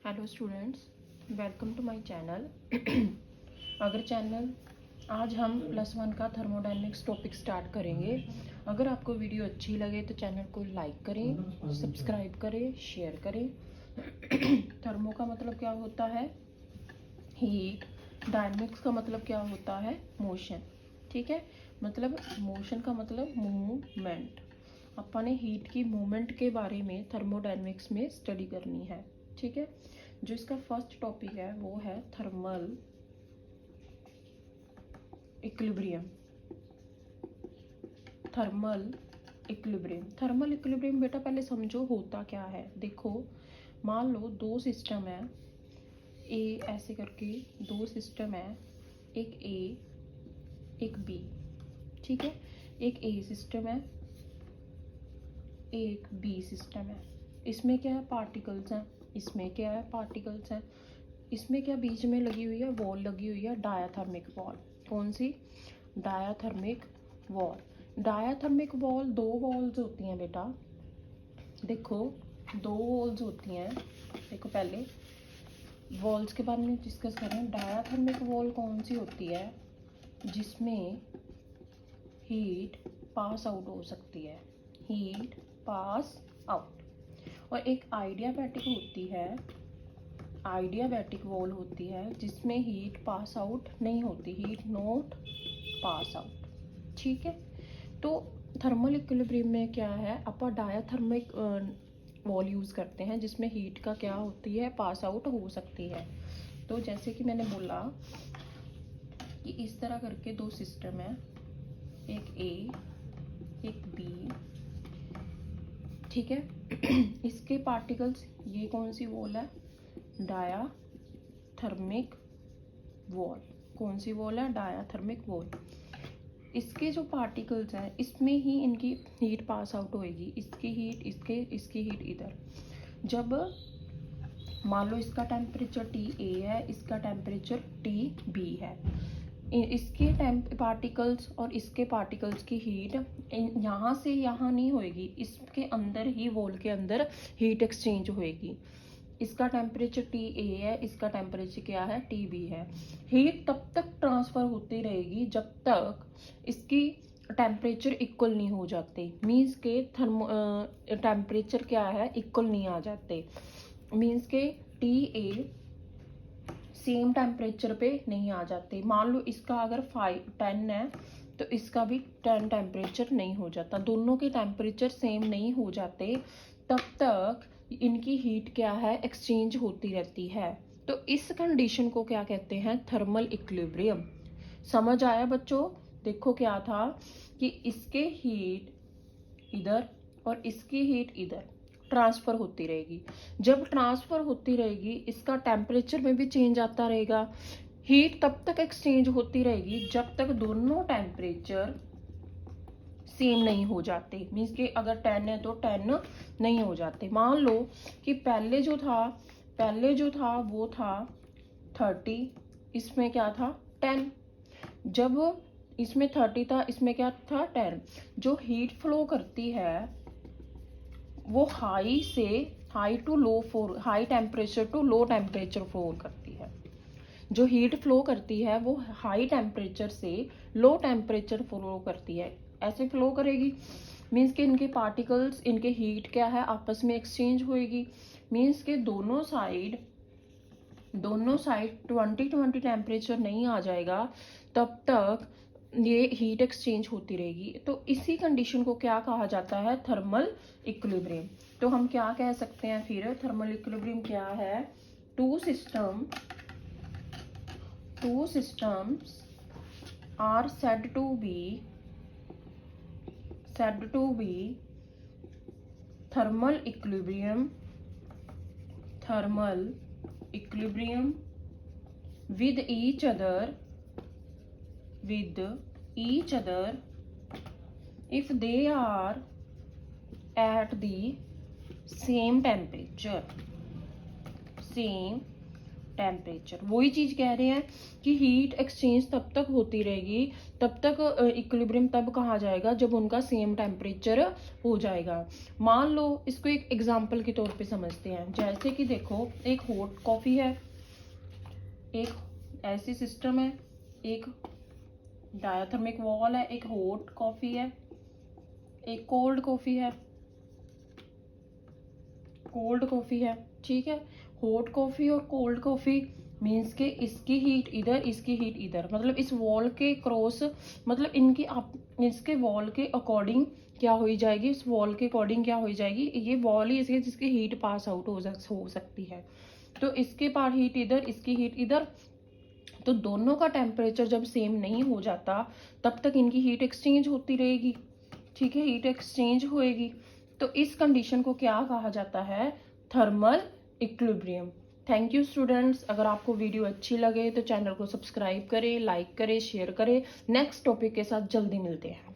Hello students, welcome to my channel. अगर channel आज हम +1 का थर्मोडायनेमिक्स टॉपिक स्टार्ट करेंगे। अगर आपको वीडियो अच्छी लगे तो चैनल को लाइक करें, सब्सक्राइब करें, शेयर करें। थर्मो का मतलब क्या होता है? हीट। डायनेमिक्स का मतलब क्या होता है? मोशन। ठीक है, मतलब मोशन का मतलब मूवमेंट। अपन ने हीट की मूवमेंट के बारे में थर्मोडायनेमिक्स में स्टडी करनी है। ठीक है, जो इसका फर्स्ट टॉपिक है वो है thermal equilibrium. Thermal equilibrium. Thermal equilibrium बेटा पहले समझो होता क्या है। देखो, मान लो दो सिस्टम है, ए ऐसे करके दो सिस्टम है, एक ए एक बी। ठीक है, एक ए सिस्टम है, एक बी सिस्टम है। इसमें क्या है? पार्टिकल्स हैं। इसमें क्या है? पार्टिकल्स हैं। इसमें क्या बीच में लगी हुई है? वॉल लगी हुई है, डायाथर्मिक वॉल। कौन सी? Diathermic wall. डायाथर्मिक वॉल दो वॉल्स होती हैं बेटा। देखो, दो वॉल्स होती हैं। देखो, पहले वॉल्स के बारे में डिस्कस करें। डायाथर्मिक वॉल कौन सी होती है? जिसमें हीट पास आउट हो सकती है। Heat pass out. और एक आइडियाबैटिक होती है, आइडियाबैटिक वॉल होती है जिसमें हीट पास आउट नहीं होती, हीट नॉट पास आउट। ठीक है, तो थर्मल इक्विलिब्रियम में क्या है? अपन डायाथर्मिक वॉल यूज़ करते हैं जिसमें हीट का क्या होती है? पास आउट हो सकती है। तो जैसे कि मैंने बोला कि इस तरह करके दो सिस्टम है, एक ए एक बी। ठीक है, इसके पार्टिकल्स, ये कौन सी वॉल है? Diathermic wall. कौन सी वॉल है? Diathermic wall. इसके जो पार्टिकल्स हैं इसमें ही इनकी हीट पास आउट होएगी। इसकी हीट इसकी हीट इधर। जब मान लो इसका टेम्परेचर TA है, इसका टेम्परेचर TB है। इसके पार्टिकल्स और इसके पार्टिकल्स की हीट यहाँ से यहाँ नहीं होएगी, इसके अंदर ही, वॉल के अंदर हीट एक्सचेंज होएगी। इसका टेम्परेचर TA है, इसका टेम्परेचर क्या है? TB है। हीट तब तक ट्रांसफ़र होती रहेगी जब तक इसकी टेम्परेचर इक्वल नहीं हो जाते। मीन्स के टेम्परेचर क्या है? इक्वल नहीं आ जाते। मीन्स के TA सेम टेम्परेचर पे नहीं आ जाते। मान लो इसका अगर 10 है तो इसका भी 10 टेम्परेचर नहीं हो जाता। दोनों के टेम्परेचर सेम नहीं हो जाते तब तक इनकी हीट क्या है? एक्सचेंज होती रहती है। तो इस कंडीशन को क्या कहते हैं? Thermal equilibrium. समझ आया बच्चों? देखो क्या था कि इसके हीट इधर और इसकी हीट इधर ट्रांसफ़र होती रहेगी। जब ट्रांसफ़र होती रहेगी इसका टेम्परेचर में भी चेंज आता रहेगा। हीट तब तक एक्सचेंज होती रहेगी जब तक दोनों टेम्परेचर सेम नहीं हो जाते। मीन्स कि अगर 10 है तो 10 नहीं हो जाते। मान लो कि पहले जो था वो था 30, इसमें क्या था? 10। जब इसमें 30 था, इसमें क्या था? 10। जो हीट फ्लो करती है वो high temperature to low temperature flow करती है। जो हीट फ्लो करती है वो हाई टेम्परेचर से लो टेम्परेचर फ्लो करती है। ऐसे फ्लो करेगी मीन्स कि इनके पार्टिकल्स, इनके हीट क्या है? आपस में एक्सचेंज होएगी। मीन्स के दोनों साइड 20 टेम्परेचर नहीं आ जाएगा तब तक ये हीट एक्सचेंज होती रहेगी। तो इसी कंडीशन को क्या कहा जाता है? Thermal equilibrium. तो हम क्या कह सकते हैं फिर? थर्मल इक्विलिब्रियम क्या है? Two systems are said to be thermal equilibrium with each other if they are at the same temperature temperature. वही चीज़ कह रहे हैं कि हीट एक्सचेंज तब तक होती रहेगी, तब तक इक्विलिब्रियम तब कहा जाएगा जब उनका सेम टेम्परेचर हो जाएगा। मान लो इसको एक एग्जांपल के तौर पे समझते हैं, जैसे कि देखो एक हॉट कॉफ़ी है, एक ऐसी सिस्टम है, एक डायाथर्मिक वॉल है, एक हॉट कॉफ़ी है, एक कोल्ड कॉफ़ी है, कोल्ड कॉफ़ी है, ठीक है। हॉट कॉफ़ी और कोल्ड कॉफ़ी मीन्स के इसकी हीट इधर, इसकी हीट इधर, मतलब इस वॉल के क्रॉस, मतलब इनकी इसके वॉल के अकॉर्डिंग क्या हो जाएगी, इस वॉल के अकॉर्डिंग क्या हो जाएगी, ये वॉल ही इसके जिसकी हीट पास आउट हो सकती है। तो इसके पास हीट इधर, इसकी हीट इधर, तो दोनों का टेम्परेचर जब सेम नहीं हो जाता तब तक इनकी हीट एक्सचेंज होती रहेगी, ठीक है, हीट एक्सचेंज होएगी। तो इस कंडीशन को क्या कहा जाता है, thermal equilibrium. Thank you students. अगर आपको वीडियो अच्छी लगे तो चैनल को सब्सक्राइब करें, लाइक करें, शेयर करें। नेक्स्ट टॉपिक के साथ जल्दी मिलते हैं।